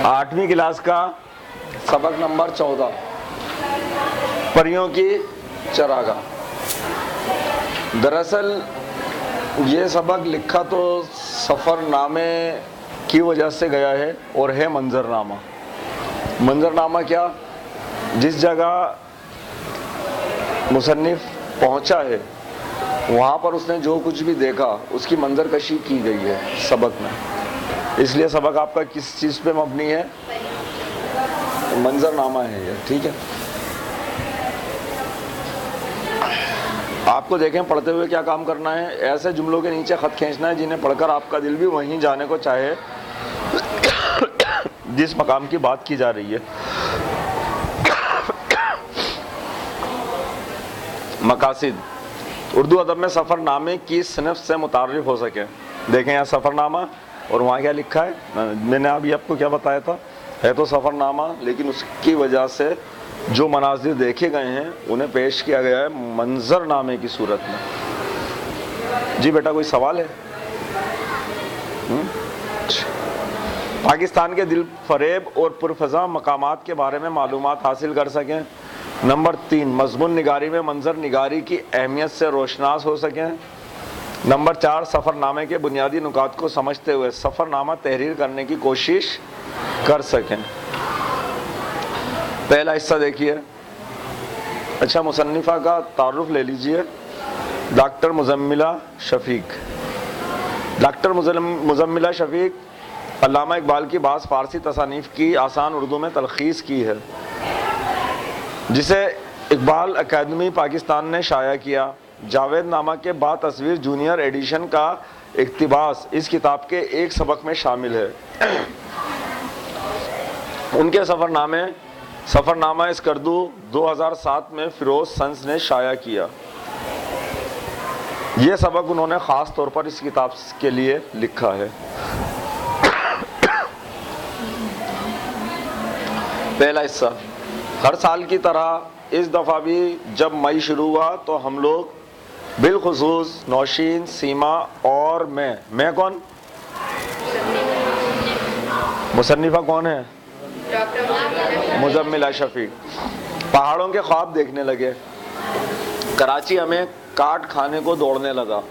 8वीं क्लास का सबक नंबर 14, परियों की चरागाह। दरअसल ये सबक लिखा तो सफ़रनामे की वजह से गया है और है मंजरनामा। मंजरनामा क्या? जिस जगह मुसन्निफ पहुंचा है वहाँ पर उसने जो कुछ भी देखा उसकी मंजरकशी की गई है सबक में। इसलिए सबक आपका किस चीज़ पे मबनी है? मंजरनामा है ये, ठीक है। आपको देखें पढ़ते हुए क्या काम करना है, ऐसे जुमलों के नीचे ख़त खींचना है जिन्हें पढ़कर आपका दिल भी वहीं जाने को चाहे जिस मकाम की बात की जा रही है। मकासिद, उर्दू अदब में सफ़रनामे की सिनफ से मुतारिफ हो सके। देखें यहाँ सफ़रनामा और वहाँ क्या लिखा है, मैंने अभी आपको क्या बताया था, है तो सफ़रनामा लेकिन उसकी वजह से जो मनाजिर देखे गए हैं उन्हें पेश किया गया है मंजरनामे की सूरत में। जी बेटा कोई सवाल है? पाकिस्तान के दिल फरेब और पुरफज़ा मकामात के बारे में मालूमात हासिल कर सकें। नंबर 3, मज़मून निगारी में मंजर निगारी की अहमियत से रोशनास हो सकें। नंबर 4, सफ़रनामे के बुनियादी नुकात को समझते हुए सफ़रनामा तहरीर करने की कोशिश कर सकें। पहला हिस्सा देखिए। अच्छा, मुसन्निफ़ा का तारुफ ले लीजिए। डॉक्टर मुज़म्मिला शफ़ीक। डॉक्टर मुज़म्मिला शफ़ीक अल्लामा इकबाल की बाज़ फ़ारसी तसानीफ़ की आसान उर्दू में तलख़ीस की है जिसे इकबाल अकादमी पाकिस्तान ने शाया किया। जावेद नामा के बाद तस्वीर जूनियर एडिशन का इक़्तिबास इस किताब के एक सबक में शामिल है। उनके सफ़रनामा इस्कर्दू 2007 में फ़िरोज़ संस ने शाया किया। यह सबक उन्होंने ख़ास तौर पर इस किताब के लिए लिखा है। पहला हिस्सा। हर साल की तरह इस दफ़ा भी जब मई शुरू हुआ तो हम लोग बिलखुसूस नौशीन, सीमा और मैं कौन? मुसन्निफ़ा कौन है? मुज़म्मिला शफ़ीक। पहाड़ों के ख्वाब देखने लगे। कराची हमें काट खाने को दौड़ने लगा।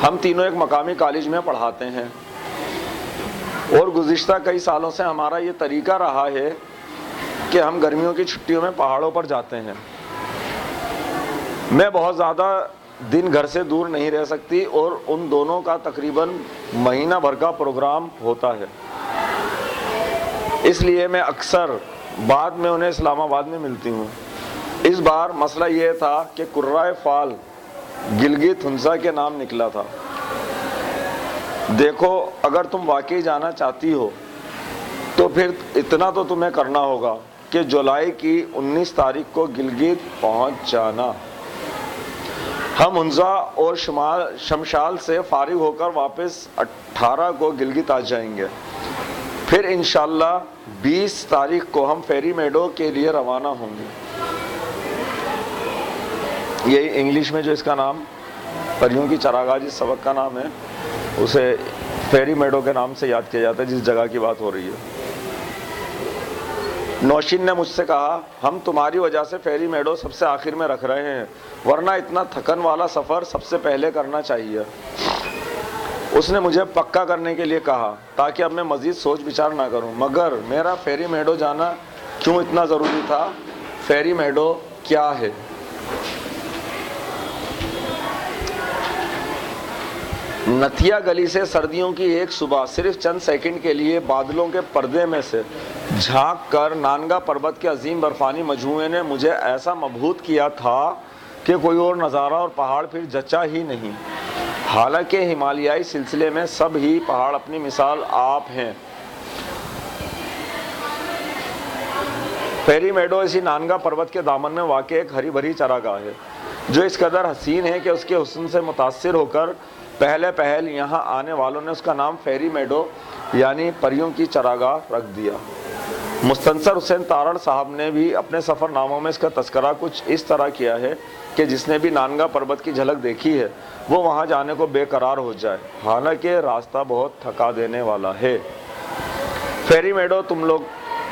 हम तीनों एक मकामी कॉलेज में पढ़ाते हैं और गुज़िश्ता कई सालों से हमारा ये तरीका रहा है कि हम गर्मियों की छुट्टियों में पहाड़ों पर जाते हैं। मैं बहुत ज़्यादा दिन घर से दूर नहीं रह सकती और उन दोनों का तकरीबन महीना भर का प्रोग्राम होता है, इसलिए मैं अक्सर बाद में उन्हें इस्लामाबाद में मिलती हूँ। इस बार मसला ये था कि कुर्राए फाल गिलगित हुंसा के नाम निकला था। देखो, अगर तुम वाकई जाना चाहती हो तो फिर इतना तो तुम्हें करना होगा कि जुलाई की 19 तारीख को गिलगित पहुंच जाना। हम हुंजा और शमशाल से फारिग होकर वापस 18 को गिलगित आ जाएंगे। फिर इंशाल्लाह 20 तारीख को हम फेरी मेडो के लिए रवाना होंगे। यही इंग्लिश में जो इसका नाम परियों की चरागाह जिस सबक का नाम है उसे फेरी मेडो के नाम से याद किया जाता है जिस जगह की बात हो रही है। नौशीन ने मुझसे कहा, हम तुम्हारी वजह से फेरी मेडो सबसे आखिर में रख रहे हैं, वरना इतना थकन वाला सफ़र सबसे पहले करना चाहिए। उसने मुझे पक्का करने के लिए कहा ताकि अब मैं मज़ीद सोच विचार ना करूं। मगर मेरा फेरी मेडो जाना क्यों इतना ज़रूरी था? फेरी मेडो क्या है? नथिया गली से सर्दियों की एक सुबह सिर्फ चंद सेकंड के लिए बादलों के पर्दे में से झांक कर नानगा पर्वत के अजीम बर्फानी मजमूए ने मुझे ऐसा मबहूत किया था कि कोई और नज़ारा और पहाड़ फिर जचा ही नहीं। हालांकि हिमालयाई सिलसिले में सब ही पहाड़ अपनी मिसाल आप हैं। फेरी मेडो इसी नानगा पर्वत के दामन में वाक़ एक हरी भरी चरागाह है जो इस कदर हसीन है कि उसके हुस्न से मुतासिर होकर पहले पहल यहाँ आने वालों ने उसका नाम फेरी मेडो यानी परियों की चरागाह रख दिया। मुस्तंसर हुसैन तारड़ साहब ने भी अपने सफ़रनामों में इसका तस्करा कुछ इस तरह किया है कि जिसने भी नानगा पर्वत की झलक देखी है वो वहाँ जाने को बेकरार हो जाए। हालांकि रास्ता बहुत थका देने वाला है। फेरी मेडो तुम लोग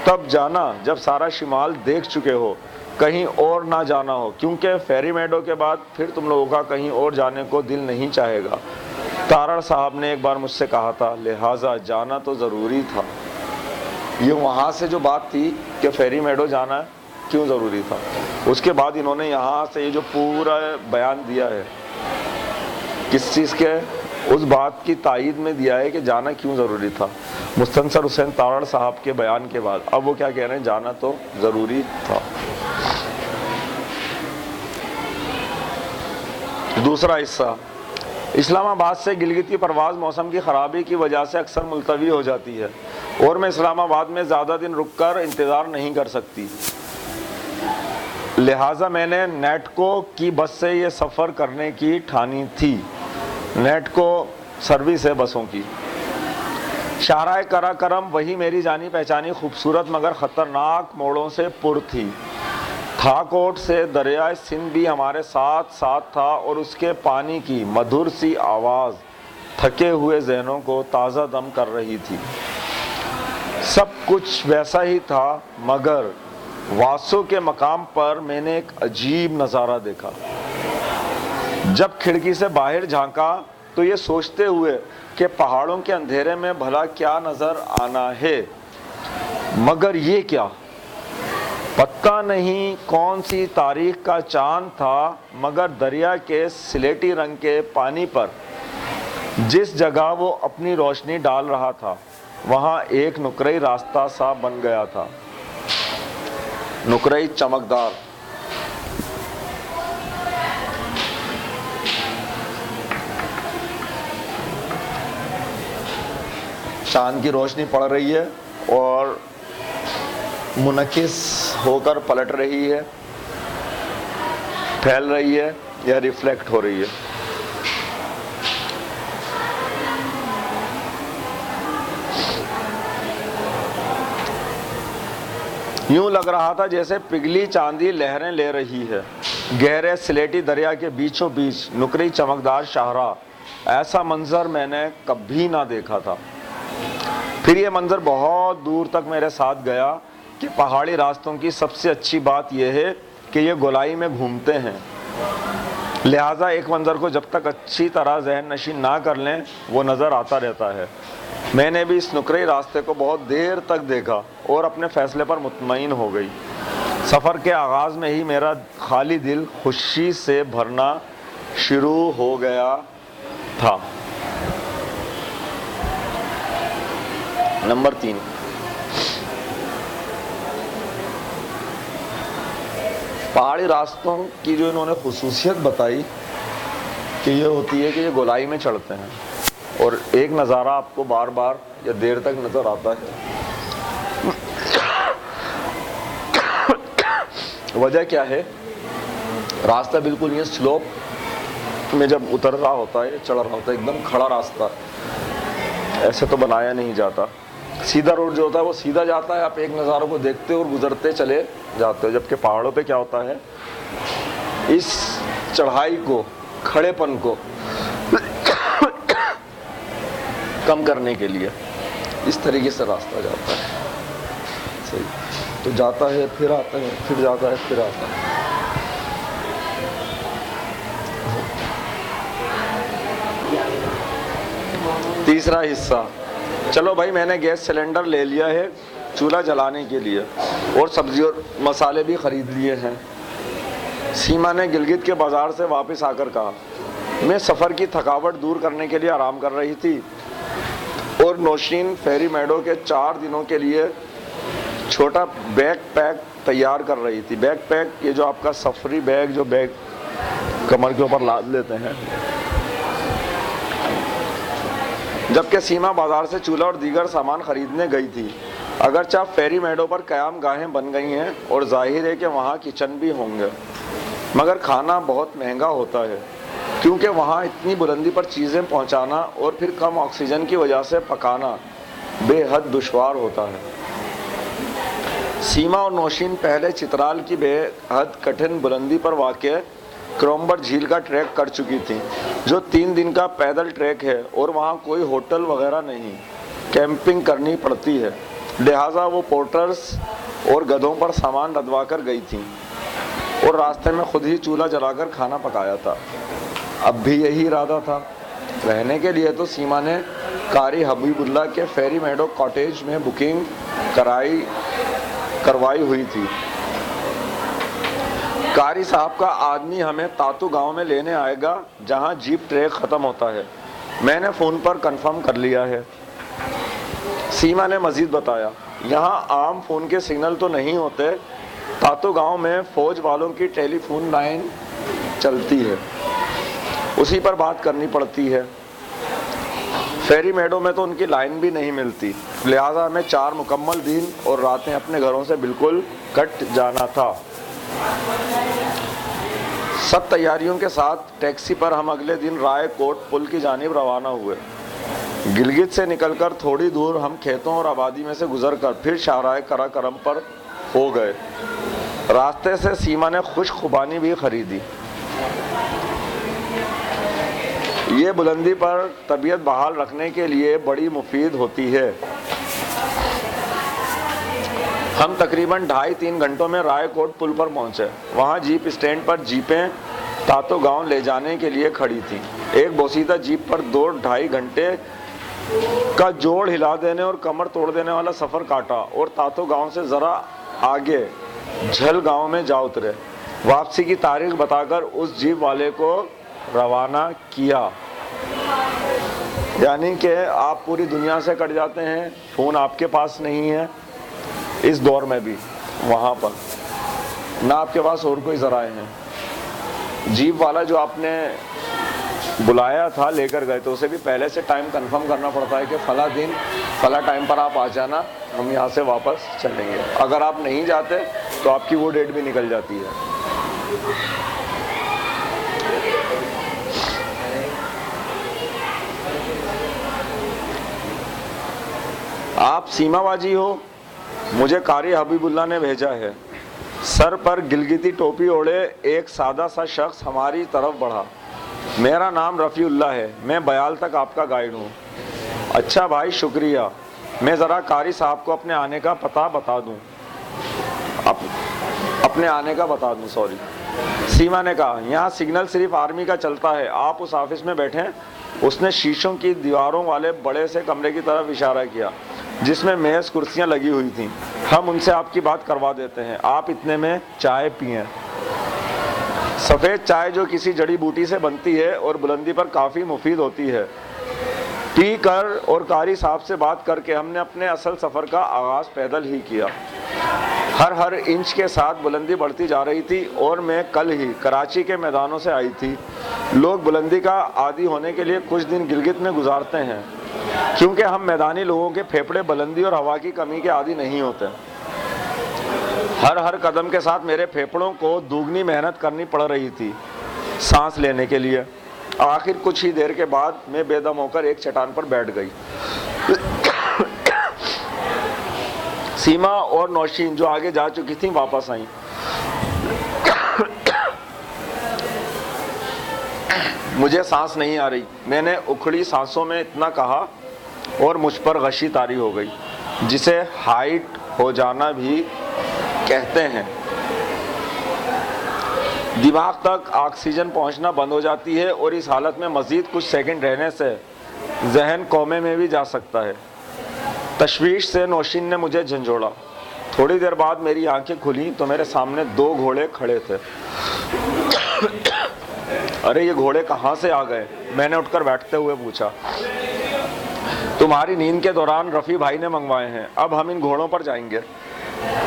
तब जाना जब सारा शिमाल देख चुके हो, कहीं और ना जाना हो, क्योंकि फेरी मेडो के बाद फिर तुम लोगों का कहीं और जाने को दिल नहीं चाहेगा। तारड़ साहब ने एक बार मुझसे कहा था, लिहाजा जाना तो ज़रूरी था। ये वहाँ से जो बात थी कि फेरी मेडो जाना क्यों ज़रूरी था, उसके बाद इन्होंने यहाँ से ये जो पूरा बयान दिया है, किस चीज़ के, उस बात की तायीद में दिया है कि जाना क्यों ज़रूरी था। मुस्तनसर हुसैन तारड़ साहब के बयान के बाद अब वो क्या कह रहे हैं, जाना तो ज़रूरी था। दूसरा हिस्सा, इस्लामाबाद से गिलगित की परवाज़ मौसम की ख़राबी की वजह से अक्सर मुलतवी हो जाती है और मैं इस्लामाबाद में ज़्यादा दिन रुककर इंतज़ार नहीं कर सकती। लिहाजा मैंने नेटको की बस से ये सफ़र करने की ठानी थी। नेटको सर्विस है बसों की। शाहराए कराकरम वही मेरी जानी पहचानी खूबसूरत मगर ख़तरनाक मोड़ों से पुर थी। थाकोट से दरियाए सिंध भी हमारे साथ साथ था और उसके पानी की मधुर सी आवाज़ थके हुए जहनों को ताज़ा दम कर रही थी। सब कुछ वैसा ही था, मगर वासो के मकाम पर मैंने एक अजीब नज़ारा देखा। जब खिड़की से बाहर झांका तो ये सोचते हुए कि पहाड़ों के अंधेरे में भला क्या नज़र आना है, मगर ये क्या, पता नहीं कौन सी तारीख का चांद था, मगर दरिया के सिलेटी रंग के पानी पर जिस जगह वो अपनी रोशनी डाल रहा था वहाँ एक नुकरई रास्ता सा बन गया था, नुकरई चमकदार। चांद की रोशनी पड़ रही है और मुनकिस होकर पलट रही है, फैल रही है या रिफ्लेक्ट हो रही है। यूं लग रहा था जैसे पिघली चांदी लहरें ले रही है। गहरे सिलेटी दरिया के बीचों बीच नुकरी चमकदार शाहरा, ऐसा मंजर मैंने कभी ना देखा था। फिर ये मंजर बहुत दूर तक मेरे साथ गया कि पहाड़ी रास्तों की सबसे अच्छी बात यह है कि ये गोलाई में घूमते हैं, लिहाजा एक मंजर को जब तक अच्छी तरह जहन नशीन ना कर लें वो नज़र आता रहता है। मैंने भी इस नुकरे रास्ते को बहुत देर तक देखा और अपने फ़ैसले पर मुतमईन हो गई। सफ़र के आगाज़ में ही मेरा खाली दिल खुशी से भरना शुरू हो गया था। नंबर 3, पहाड़ी रास्तों की जो इन्होंने खुसूसियत बताई कि ये होती है कि ये गोलाई में चढ़ते हैं और एक नज़ारा आपको बार बार या देर तक नज़र आता है। वजह क्या है, रास्ता बिल्कुल ये स्लोप में जब उतर रहा होता है, चढ़ रहा होता है, एकदम खड़ा रास्ता, ऐसे तो बनाया नहीं जाता। सीधा रोड जो होता है वो सीधा जाता है, आप एक नज़ारों को देखते हो और गुजरते चले जाते हो। जबकि पहाड़ों पे क्या होता है, इस चढ़ाई को, खड़ेपन को कम करने के लिए इस तरीके से रास्ता जाता है। सही, तो जाता है फिर आता है, फिर जाता है फिर आता है। तीसरा हिस्सा, चलो भाई मैंने गैस सिलेंडर ले लिया है चूल्हा जलाने के लिए और सब्जी और मसाले भी ख़रीद लिए हैं। सीमा ने गिलगित के बाज़ार से वापस आकर कहा, मैं सफ़र की थकावट दूर करने के लिए आराम कर रही थी और नौशीन फेरी मेडो के 4 दिनों के लिए छोटा बैग पैक तैयार कर रही थी। बैग पैक, ये जो आपका सफरी बैग, जो बैग कमर के ऊपर लाद लेते हैं। जबकि सीमा बाज़ार से चूल्हा और दीगर सामान ख़रीदने गई थी। अगरचे फेरी मेडो पर क़याम गाहें बन गई हैं और जाहिर है कि वहाँ किचन भी होंगे, मगर खाना बहुत महंगा होता है क्योंकि वहाँ इतनी बुलंदी पर चीज़ें पहुँचाना और फिर कम ऑक्सीजन की वजह से पकाना बेहद दुश्वार होता है। सीमा और नौशीन पहले चित्राल की बेहद कठिन बुलंदी पर वाक़ क्रोम्बर झील का ट्रैक कर चुकी थी, जो 3 दिन का पैदल ट्रैक है और वहाँ कोई होटल वगैरह नहीं, कैंपिंग करनी पड़ती है। लिहाजा वो पोर्टर्स और गधों पर सामान लदवा कर गई थीं और रास्ते में खुद ही चूल्हा जलाकर खाना पकाया था। अब भी यही इरादा था। रहने के लिए तो सीमा ने कारी हबीबुल्लाह के फेरी मेडो कॉटेज में बुकिंग करवाई हुई थी। कारी साहब का आदमी हमें तातू गांव में लेने आएगा जहां जीप ट्रैक ख़त्म होता है। मैंने फ़ोन पर कंफर्म कर लिया है। सीमा ने मज़ीद बताया, यहाँ आम फ़ोन के सिग्नल तो नहीं होते। तातू गांव में फ़ौज वालों की टेलीफोन लाइन चलती है, उसी पर बात करनी पड़ती है। फेरी मेडो में तो उनकी लाइन भी नहीं मिलती। लिहाजा हमें 4 मुकम्मल दिन और रातें अपने घरों से बिल्कुल कट जाना था। सब तैयारियों के साथ टैक्सी पर हम अगले दिन रायकोट पुल की जानिब रवाना हुए। गिलगित से निकलकर थोड़ी दूर हम खेतों और आबादी में से गुजरकर फिर शाहराह कराकरम पर हो गए। रास्ते से सीमा ने खुश खुबानी भी खरीदी। ये बुलंदी पर तबीयत बहाल रखने के लिए बड़ी मुफीद होती है। हम तकरीबन 2.5-3 घंटों में रायकोट पुल पर पहुंचे। वहां जीप स्टैंड पर जीपें तातो गांव ले जाने के लिए खड़ी थी। एक बोसीदा जीप पर 2-2.5 घंटे का जोड़ हिला देने और कमर तोड़ देने वाला सफ़र काटा और तातो गांव से ज़रा आगे झल गांव में जा उतरे। वापसी की तारीख बताकर उस जीप वाले को रवाना किया। यानी कि आप पूरी दुनिया से कट जाते हैं, फ़ोन आपके पास नहीं है इस दौर में भी, वहाँ पर ना आपके पास और कोई ज़राए हैं। जीप वाला जो आपने बुलाया था लेकर गए तो उसे भी पहले से टाइम कंफर्म करना पड़ता है कि फ़ला दिन फ़ला टाइम पर आप आ जाना, हम यहाँ से वापस चलेंगे। अगर आप नहीं जाते तो आपकी वो डेट भी निकल जाती है। आप सीमाबाजी हो, मुझे कारी हबीबुल्लाह ने भेजा है। सर पर गिलगिती टोपी ओढ़े एक सादा सा शख्स हमारी तरफ बढ़ा। मेरा नाम रफ़ीउल्लाह है, मैं बयाल तक आपका गाइड हूँ। अच्छा भाई शुक्रिया, मैं ज़रा कारी साहब को अपने आने का पता बता दूँ। सॉरी। सीमा ने कहा, यहाँ सिग्नल सिर्फ आर्मी का चलता है, आप उस ऑफिस में बैठें। उसने शीशों की दीवारों वाले बड़े से कमरे की तरफ इशारा किया जिसमें मेज़ कुर्सियाँ लगी हुई थीं। हम उनसे आपकी बात करवा देते हैं, आप इतने में चाय पिएं। सफ़ेद चाय जो किसी जड़ी बूटी से बनती है और बुलंदी पर काफ़ी मुफीद होती है। पी कर और कारी साहब से बात करके हमने अपने असल सफ़र का आगाज़ पैदल ही किया। हर इंच के साथ बुलंदी बढ़ती जा रही थी और मैं कल ही कराची के मैदानों से आई थी। लोग बुलंदी का आदी होने के लिए कुछ दिन गिलगित में गुजारते हैं क्योंकि हम मैदानी लोगों के फेफड़े बुलंदी और हवा की कमी के आदी नहीं होते। हर कदम के साथ मेरे फेफड़ों को दुगनी मेहनत करनी पड़ रही थी सांस लेने के लिए। आखिर कुछ ही देर के बाद मैं बेदम होकर एक चट्टान पर बैठ गई। सीमा और नौशीन जो आगे जा चुकी थीं वापस आईं। मुझे सांस नहीं आ रही, मैंने उखड़ी सांसों में इतना कहा और मुझ पर गशी तारी हो गई, जिसे हाइट हो जाना भी कहते हैं। दिमाग तक ऑक्सीजन पहुंचना बंद हो जाती है और इस हालत में मज़ीद कुछ सेकंड रहने से जहन कोमे में भी जा सकता है। तशवीश से नौशीन ने मुझे झंझोड़ा। थोड़ी देर बाद मेरी आंखें खुली तो मेरे सामने 2 घोड़े खड़े थे। अरे ये घोड़े कहाँ से आ गए? मैंने उठकर बैठते हुए पूछा। तुम्हारी नींद के दौरान रफ़ी भाई ने मंगवाए हैं, अब हम इन घोड़ों पर जाएंगे।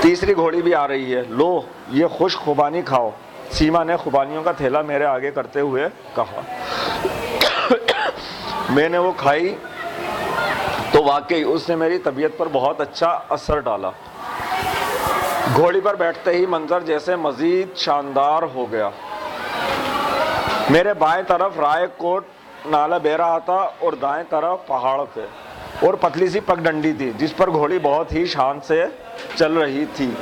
तीसरी घोड़ी भी आ रही है, लो ये खुश खुबानी खाओ। सीमा ने खुबानियों का थैला मेरे आगे करते हुए कहा। मैंने वो खाई तो वाकई उसने मेरी तबीयत पर बहुत अच्छा असर डाला। घोड़ी पर बैठते ही मंजर जैसे मज़ीद शानदार हो गया। मेरे बाएं तरफ रायकोट नाला बह रहा था और दाएं तरफ पहाड़ थे और पतली सी पगडंडी थी जिस पर घोड़ी बहुत ही शान से चल रही थी।